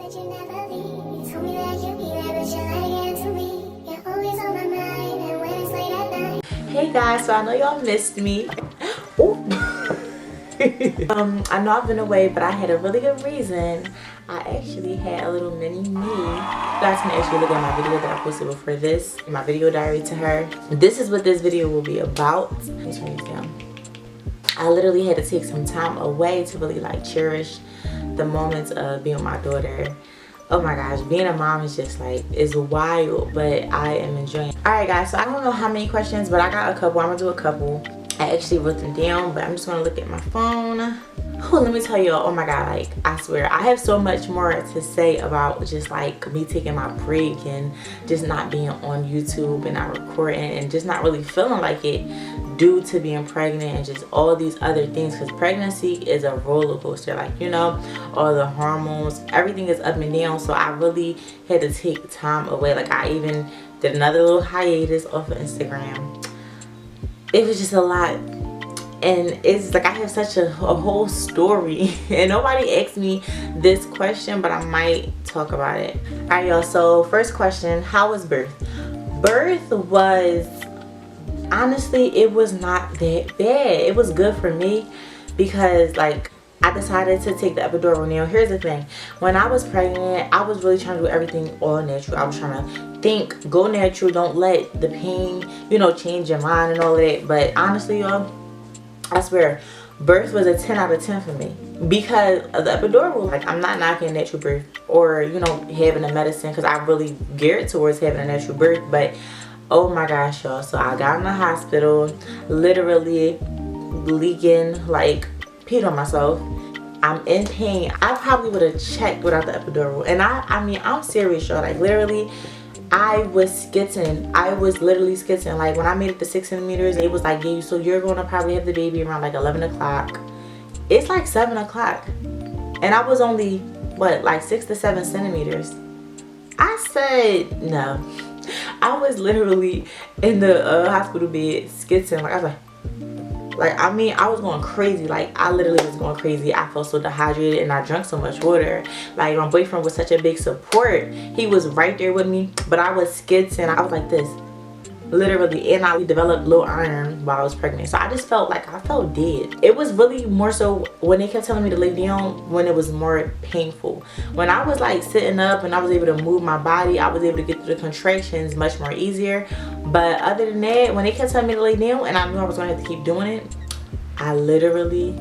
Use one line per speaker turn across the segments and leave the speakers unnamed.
Hey guys, so I know y'all missed me. Ooh. I know I've been away, but I had a really good reason. I actually had a little mini me. You guys can actually look at my video that I posted before this, my video diary to her. This is what this video will be about. Let me turn this down. I literally had to take some time away to really like cherish the moments of being with my daughter. Oh my gosh, being a mom is just like, it's wild, but I am enjoying it. Alright guys, so I don't know how many questions, but I got a couple. I'm gonna do a couple. I actually wrote them down, but I'm just gonna look at my phone. Oh, let me tell y'all, oh my god, like I swear I have so much more to say about just like me taking my break and just not being on YouTube and not recording and just not really feeling like it due to being pregnant and just all these other things, because pregnancy is a roller coaster, like, you know, all the hormones, everything is up and down. So I really had to take time away. Like I even did another little hiatus off of Instagram. It was just a lot, and it's like I have such a whole story and nobody asked me this question, but I might talk about it. All right y'all, so first question, how was birth? Birth was, honestly, it was not that bad. It was good for me because like I decided to take the epidural. Now here's the thing, when I was pregnant I was really trying to do everything all natural. I was trying to think, go natural, don't let the pain, you know, change your mind and all of that. But honestly y'all, I swear birth was a 10 out of 10 for me because of the epidural. Like I'm not knocking natural birth or, you know, having a medicine, because I really geared towards having a natural birth. But oh my gosh y'all, so I got in the hospital literally leaking, like peed on myself. I'm in pain. I probably would have checked without the epidural. And I mean I'm serious y'all, like literally I was skitzing. I was literally skitzing. Like when I made it to 6 centimeters, it was like, yeah, so you're gonna probably have the baby around like 11 o'clock. It's like 7 o'clock and I was only what, like 6 to 7 centimeters. I said no. I was literally in the hospital bed skitzing. Like I was like I mean I was going crazy. Like I literally was going crazy. I felt so dehydrated and I drank so much water. Like my boyfriend was such a big support. He was right there with me, but I was skitzing. I was like this literally, and I developed low iron while I was pregnant. So I just felt like I felt dead. It was really more so when they kept telling me to lay down, when it was more painful. When I was like sitting up and I was able to move my body, I was able to get through the contractions much more easier. But other than that, when they kept telling me to lay down and I knew I was going to have to keep doing it, I literally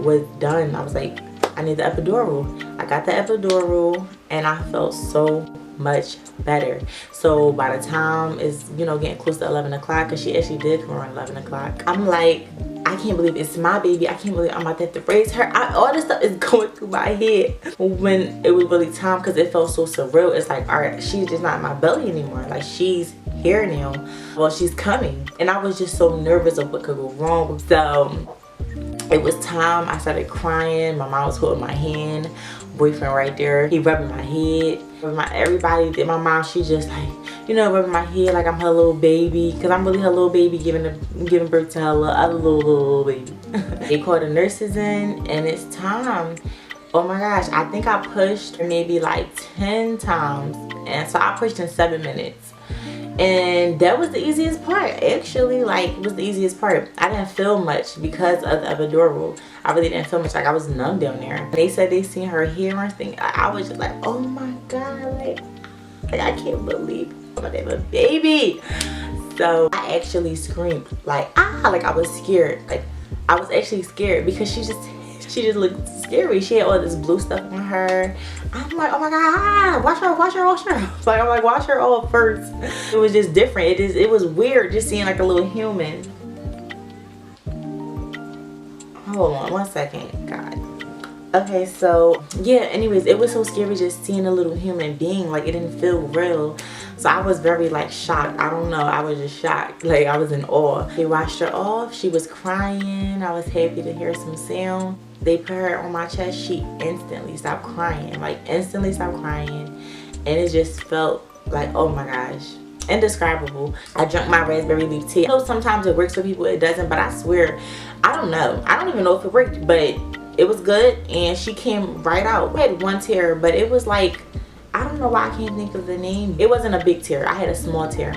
was done. I was like, I need the epidural. I got the epidural and I felt so much better. So by the time it's, you know, getting close to 11 o'clock, because she actually did come around 11 o'clock, I'm like, I can't believe it's my baby. I can't believe I'm about to have to raise her. All this stuff is going through my head when it was really time, because it felt so surreal. It's like, all right, she's just not in my belly anymore. Like she's here now. Well, she's coming. And I was just so nervous of what could go wrong. So it was time. I started crying. My mom was holding my hand. Boyfriend right there, he rubbing my head. Everybody did. My mom, she just like, you know, rubbing my head like I'm her little baby, because I'm really her little baby giving birth to her other little baby. They called the nurses in and it's time. Oh my gosh, I think I pushed maybe like 10 times, and so I pushed in 7 minutes. And that was the easiest part, actually. Like, it was the easiest part. I didn't feel much because of the epidural. I really didn't feel much. Like, I was numb down there. They said they seen her hair and thing. I was just like, oh my god, like I can't believe I'm gonna have a baby. So I actually screamed, like like I was scared. Like I was actually scared because she just looked scary. She had all this blue stuff on her. I'm like, oh my god, wash her. Like I'm like, wash her off first. It was just different. It was weird just seeing like a little human. Hold on 1 second, god. Okay, so yeah, anyways, it was so scary just seeing a little human being. Like it didn't feel real. So I was very like shocked. I don't know, I was just shocked. Like I was in awe. They washed her off. She was crying. I was happy to hear some sound. They put her on my chest. She instantly stopped crying. Like instantly stopped crying. And it just felt like, oh my gosh, indescribable. I drank my raspberry leaf tea. I know sometimes it works for people, it doesn't, but I swear, I don't know. I don't even know if it worked, but it was good and she came right out. I had one tear, but it was like I don't know why I can't think of the name. It wasn't a big tear. I had a small tear,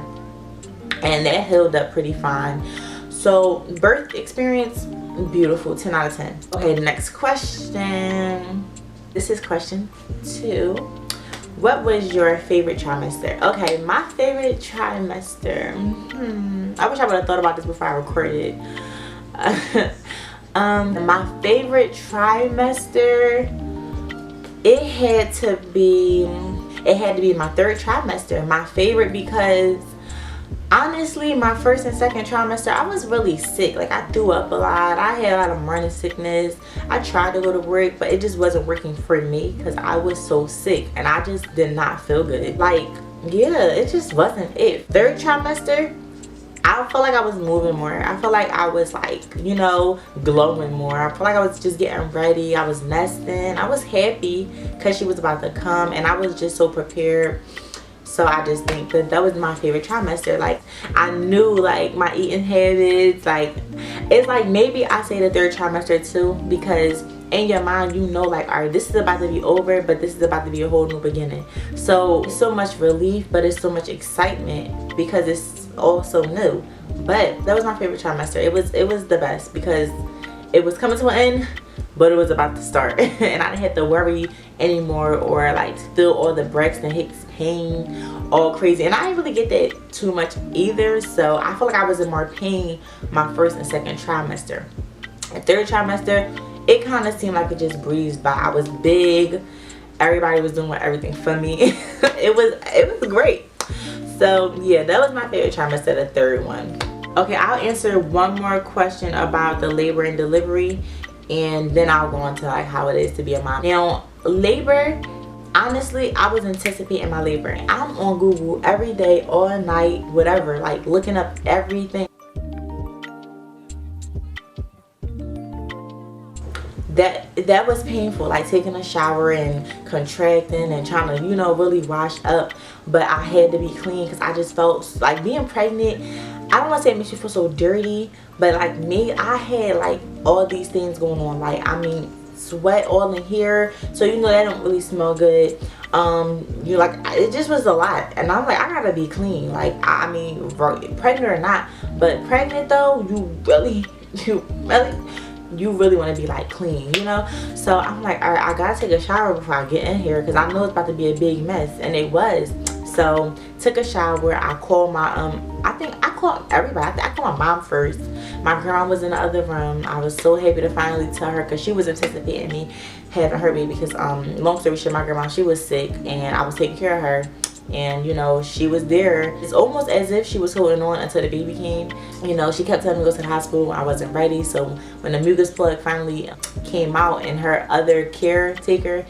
and that healed up pretty fine. So birth experience, beautiful, 10 out of 10. Okay, next question. This is question 2. What was your favorite trimester? Okay, my favorite trimester. I wish I would have thought about this before I recorded. My favorite trimester, it had to be my 3rd trimester. My favorite because honestly, my 1st and 2nd trimester, I was really sick. Like, I threw up a lot. I had a lot of morning sickness. I tried to go to work, but it just wasn't working for me because I was so sick and I just did not feel good. Like, yeah, it just wasn't it. 3rd trimester, I felt like I was moving more. I felt like I was, like, you know, glowing more. I felt like I was just getting ready. I was nesting. I was happy because she was about to come, and I was just so prepared. So I just think that was my favorite trimester. Like, I knew, like, my eating habits. Like, it's like maybe I say the 3rd trimester too, because in your mind you know, like, all right, this is about to be over, but this is about to be a whole new beginning. So it's so much relief, but it's so much excitement because it's also new. But that was my favorite trimester. It was the best because it was coming to an end, but it was about to start. And I didn't have to worry anymore or like feel all the Braxton Hicks pain all crazy. And I didn't really get that too much either. So I feel like I was in more pain my 1st and 2nd trimester. The 3rd trimester, it kind of seemed like it just breezed by. I was big. Everybody was doing everything for me. it was great. So yeah, that was my favorite trimester, the 3rd one. Okay, I'll answer one more question about the labor and delivery, and then I'll go on to like how it is to be a mom. Now, labor, honestly, I was anticipating my labor. I'm on Google every day, all night, whatever, like looking up everything. That was painful, like taking a shower and contracting and trying to, you know, really wash up. But I had to be clean because I just felt like being pregnant, I don't want to say it makes you feel so dirty, but like me, I had like all these things going on. Like, I mean, sweat all in here, so you know that don't really smell good. You like, it just was a lot, and I'm like, I gotta be clean. Like, I mean, pregnant or not, but pregnant though, you really want to be like clean, you know. So I'm like, all right, I gotta take a shower before I get in here because I know it's about to be a big mess, and it was. So took a shower. I called my I think I called everybody. I called my mom first. My grandma was in the other room. I was so happy to finally tell her because she was anticipating me having her baby because long story short, my grandma, she was sick and I was taking care of her. And you know, she was there. It's almost as if she was holding on until the baby came. You know, she kept telling me to go to the hospital. I wasn't ready. So when the mucus plug finally came out and her other caretaker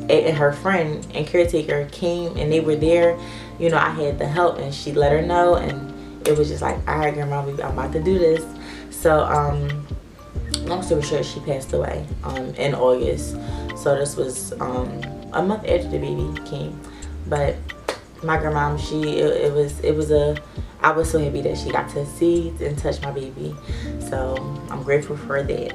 and her friend and caretaker came and they were there, you know, I had the help and she let her know, and it was just like, all right, grandma, I'm about to do this. So long story short, she passed away in August. So this was a month after the baby came. But my grandma, I was so happy that she got to see and touch my baby. So I'm grateful for that.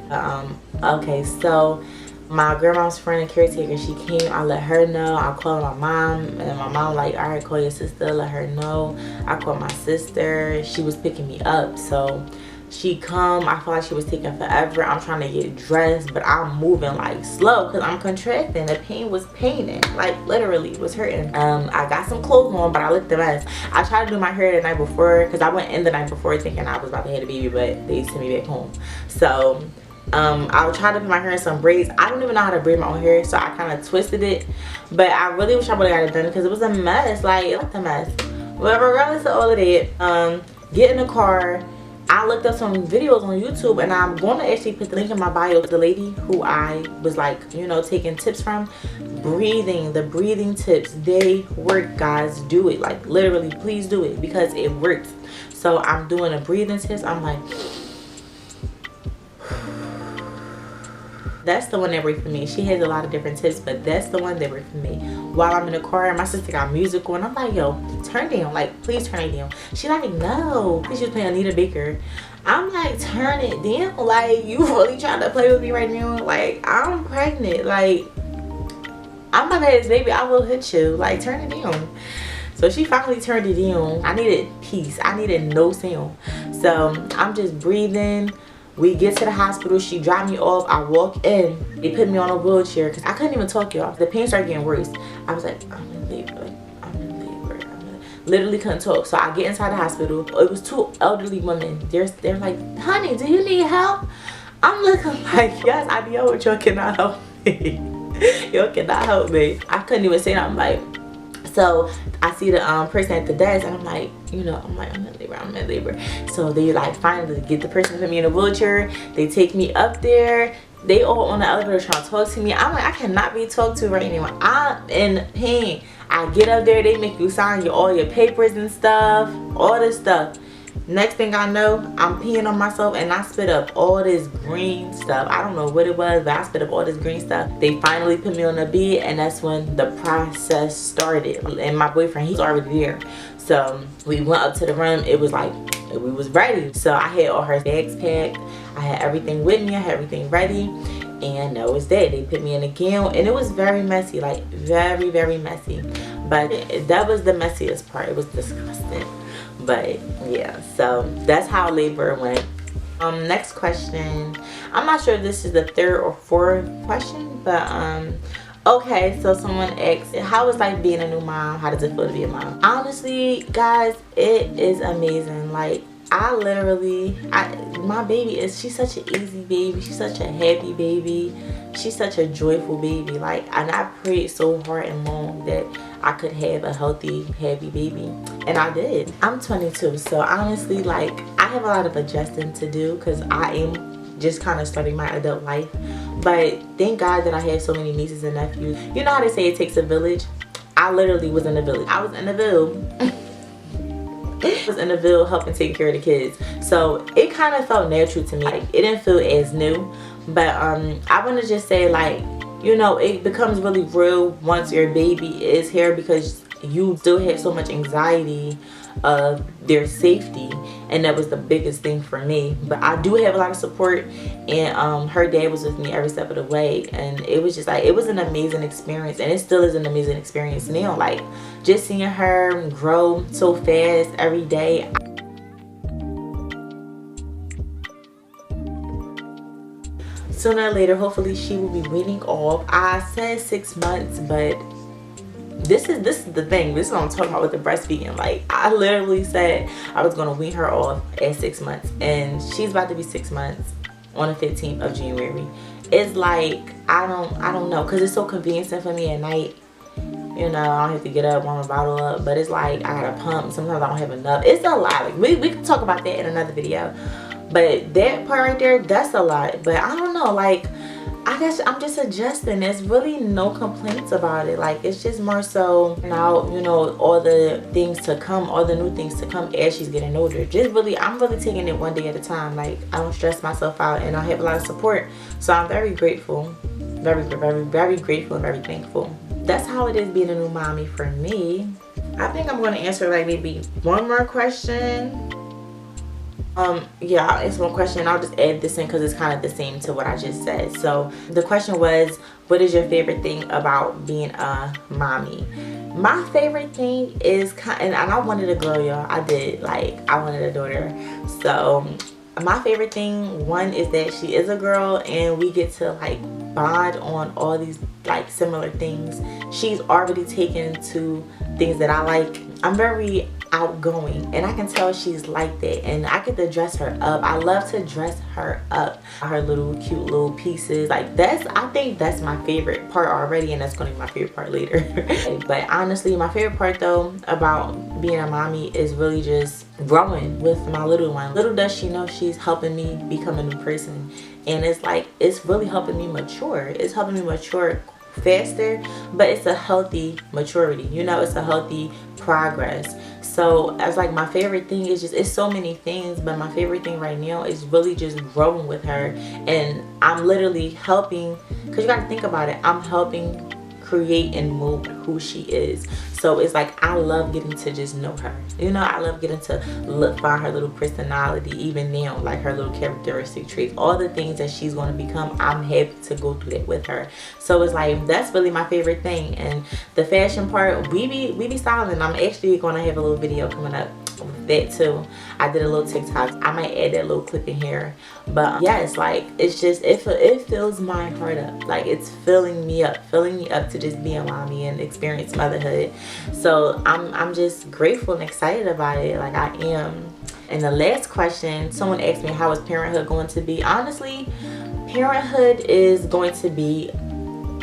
Okay, so my grandma's friend and caretaker, she came. I let her know. I called my mom, and my mom like, all right, call your sister, let her know. I called my sister. She was picking me up, so she come. I feel like she was taking forever. I'm trying to get dressed, but I'm moving like slow because I'm contracting. The pain was paining, like literally was hurting. I got some clothes on, but I looked a mess. I tried to do my hair the night before because I went in the night before thinking I was about to have a baby, but they sent me back home. So I would try to put my hair in some braids. I don't even know how to braid my own hair, so I kind of twisted it. But I really wish I would have got it done because it was a mess. Like, it was a mess. But regardless of all of that, get in the car. I looked up some videos on YouTube, and I'm going to actually put the link in my bio to the lady who I was like, you know, taking tips from. The breathing tips, they work, guys. Do it. Like, literally, please do it because it works. So I'm doing a breathing test. I'm like, that's the one that worked for me. She has a lot of different tips, but that's the one that worked for me. While I'm in the car, my sister got music on. I'm like, yo, turn down. Like, please turn it down. She like, no. She was playing Anita Baker. I'm like, turn it down. Like, you really trying to play with me right now? Like, I'm pregnant. Like, I'm my dad's baby, I will hit you. Like, turn it down. So she finally turned it down. I needed peace. I needed no sound. So I'm just breathing. We get to the hospital. She dropped me off. I walk in. They put me on a wheelchair because I couldn't even talk, y'all. The pain started getting worse. I was like, I'm in labor. Like, I'm in labor. Literally couldn't talk. So I get inside the hospital. It was 2 elderly women. They're like, honey, do you need help? I'm looking like, yes, I know, but y'all cannot help me. Y'all cannot help me. I couldn't even say nothing. Like, so I see the person at the desk, and I'm like, you know, I'm in labor. So they like finally get the person to put me in a wheelchair. They take me up there. They all on the elevator trying to talk to me. I'm like, I cannot be talked to right now. I'm in pain. I get up there, they make you sign all your papers and stuff, all this stuff. Next thing I know, I'm peeing on myself and I spit up all this green stuff. I don't know what it was, but I spit up all this green stuff. They finally put me on the bed, and that's when the process started. And my boyfriend, he's already there. So we went up to the room. It was like, we was ready. So I had all her bags packed. I had everything with me. I had everything ready. And that was that. They put me in a gown, and it was very messy, like very, very messy. But that was the messiest part. It was disgusting. But yeah, so that's how labor went. Next question. I'm not sure if this is the 3rd or 4th question, but okay, so someone asked, how is like being a new mom? How does it feel to be a mom? Honestly, guys, it is amazing. Like, I literally, my baby she's such an easy baby. She's such a happy baby. She's such a joyful baby. Like, and I prayed so hard and long that I could have a healthy, happy baby. And I did. I'm 22, so honestly, like, I have a lot of adjusting to do because I am just kind of starting my adult life. But thank God that I have so many nieces and nephews. You know how they say it takes a village? I literally was in the village. I was in the village. I was in the Ville helping take care of the kids, so it kind of felt natural to me. Like, it didn't feel as new, but I want to just say, like, you know, it becomes really real once your baby is here, because you still have so much anxiety of their safety, and that was the biggest thing for me. But I do have a lot of support, and her dad was with me every step of the way, and it was just like, it was an amazing experience, and it still is an amazing experience now. Like, just seeing her grow so fast every day. Sooner or later, hopefully she will be weaning off. I said 6 months, but this is the thing. This is what I'm talking about with the breastfeeding. Like, I literally said I was gonna wean her off at 6 months, and she's about to be 6 months on the 15th of January. It's like, I don't know, because it's so convenient for me at night. You know, I don't have to get up, warm a bottle up, but it's like I gotta pump. Sometimes I don't have enough. It's a lot. Like, we can talk about that in another video. But that part right there, that's a lot. But I don't know, like, I guess I'm just adjusting. There's really no complaints about it. Like, it's just more so now, you know, all the things to come, all the new things to come as she's getting older. Just really, I'm really taking it one day at a time. Like, I don't stress myself out, and I have a lot of support. So I'm very grateful. Very, very, very grateful and very thankful. That's how it is being a new mommy for me. I think I'm going to answer like maybe one more question. Yeah, it's one question. I'll just add this in because it's kind of the same to what I just said. So the question was, what is your favorite thing about being a mommy? My favorite thing is and I wanted a girl, y'all. I did. Like, I wanted a daughter. So my favorite thing, one, is that she is a girl, and we get to like bond on all these like similar things. She's already taken to things that I like. I'm very outgoing, and I can tell she's like that, and I get to dress her up. I love to dress her up, her little cute little pieces. Like, I think that's my favorite part already, and that's going to be my favorite part later. But honestly, my favorite part though about being a mommy is really just growing with my little one. Little does she know she's helping me become a new person, and it's like, it's really helping me mature. It's helping me mature faster, but it's a healthy maturity, you know. It's a healthy progress. So as like, my favorite thing is just, it's so many things, but my favorite thing right now is really just growing with her. And I'm literally helping, because you got to think about it, I'm helping create and mold who she is. So it's like I love getting to just know her. You know, I love getting to find her little personality, even now, like her little characteristic traits, all the things that she's going to become. I'm happy to go through that with her. So it's like that's really my favorite thing. And the fashion part, we be styling. I'm actually going to have a little video coming up with that too. I did a little TikTok. I might add that little clip in here. But yes, like it's just it fills my heart up. Like it's filling me up to just be a mommy and experience motherhood. So I'm just grateful and excited about it. Like I am. And the last question, someone asked me, how is parenthood going to be? Honestly, parenthood is going to be,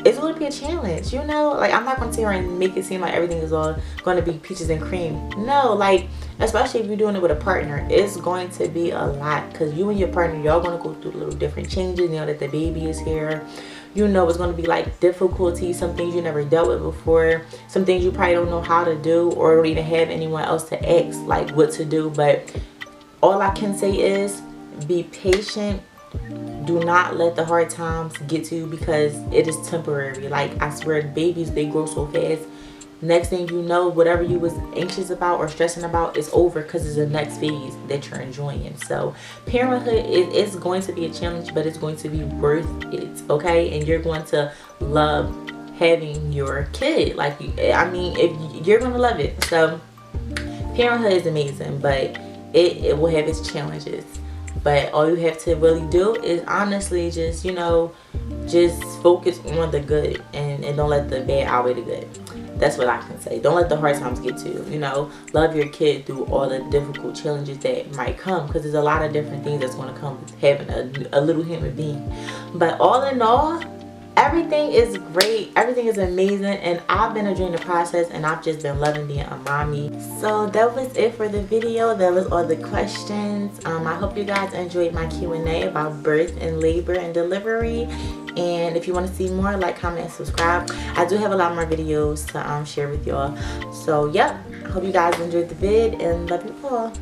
it's going to be a challenge, you know. Like I'm not going to sit here and make it seem like everything is all going to be peaches and cream. No, like especially if you're doing it with a partner, it's going to be a lot, because you and your partner, y'all going to go through little different changes. You know that the baby is here. You know it's going to be like difficulties, some things you never dealt with before, some things you probably don't know how to do or don't even have anyone else to ask like what to do. But all I can say is be patient. Do not let the hard times get to you, because it is temporary. Like I swear, babies, they grow so fast. Next thing you know, whatever you was anxious about or stressing about is over, because it's the next phase that you're enjoying. So parenthood is going to be a challenge, but it's going to be worth it, okay? And you're going to love having your kid. Like, I mean, if you're going to love it. So parenthood is amazing, but it will have its challenges. But all you have to really do is honestly just, you know, just focus on the good and don't let the bad outweigh the good. That's what I can say. Don't let the hard times get to you. You know, love your kid through all the difficult challenges that might come, because there's a lot of different things that's going to come with having a little human being. But all in all, everything is great. Everything is amazing, and I've been enjoying the process, and I've just been loving being a mommy. So that was it for the video. That was all the questions. I hope you guys enjoyed my Q&A about birth and labor and delivery. And if you want to see more, like, comment, and subscribe. I do have a lot more videos to share with y'all. So yep, hope you guys enjoyed the vid, and love you all.